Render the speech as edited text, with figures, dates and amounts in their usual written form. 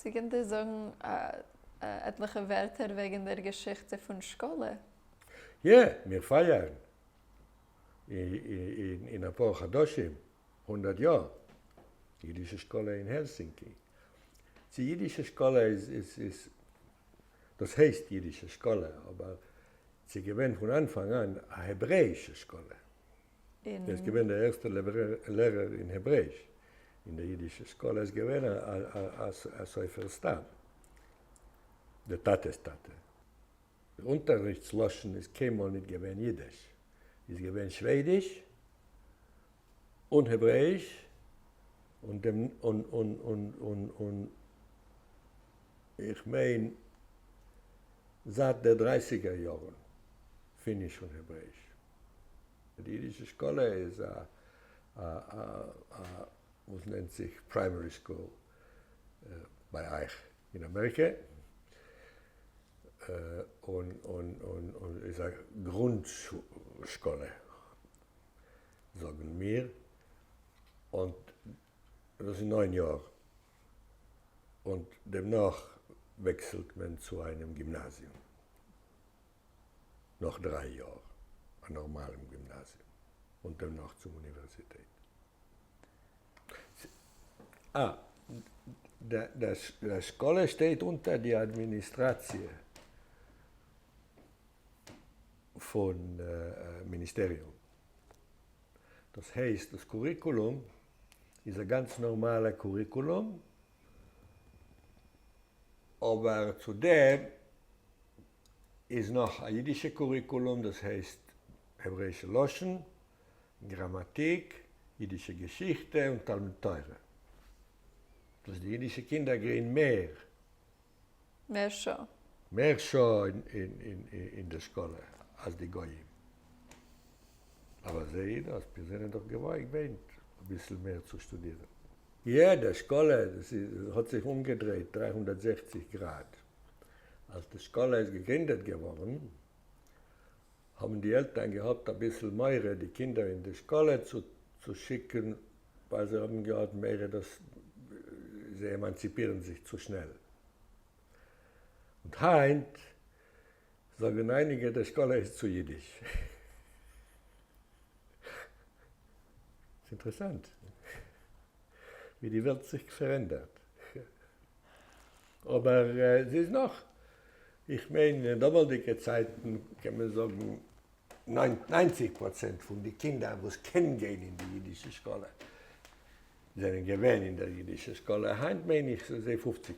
Sie können sagen, etliche Wörter wegen der Geschichte von Schule. Ja, wir feiern in ein paar Chadoshim, 100 Jahre, die jüdische Schule in Helsinki. Die jüdische Schule ist das heißt jüdische Schule, aber sie gewinnt von Anfang an eine hebräische Schule. Es gewinnt der erste Lehrer in Hebräisch. In der jüdischen Schule es gewinnt als Sefer Stam. Der Tate. Der Unterrichtsloschen ist keinmal nicht gewinnt Jiddisch. Es gewinnt Schwedisch und Hebräisch und ich meine, seit der 30er Jahren finde ich schon Hebräisch. Die jüdische Schule ist was nennt sich Primary School bei euch in Amerika und ist eine Grundschule, sagen wir. Und das sind 9 Jahre. Und danach wechselt man zu einem Gymnasium. Noch 3 Jahre, ein normales Gymnasium. Und danach zur Universität. Die Schule steht unter der Administration von Ministerium. Das heißt, das Curriculum ist ein ganz normales Curriculum, aber zudem ist noch ein jüdisches Curriculum, das heißt hebräische Loschen, Grammatik, jüdische Geschichte und Talmud Teure. Das die jüdischen Kinder gehen mehr. Mehr schon. Mehr schon in der Schule als die Goyim. Aber sehen das, wir sind doch gewollt, ein bisschen mehr zu studieren. Ja, die Schule hat sich umgedreht, 360 Grad. Als die Schule ist gegründet geworden, haben die Eltern gehabt, ein bisschen mehr die Kinder in die Schule zu schicken, weil sie haben gehabt, sie emanzipieren sich zu schnell. Und heute sagen einige, die Schule ist zu jüdisch. Das ist interessant, wie die Welt sich verändert. Aber es ist noch, ich meine, in damaligen Zeiten kann man sagen, 90% von den Kindern, die kennengehen in die jüdische Schule, sind gewähnt in der jüdischen Schule. Heute meine ich, 50%.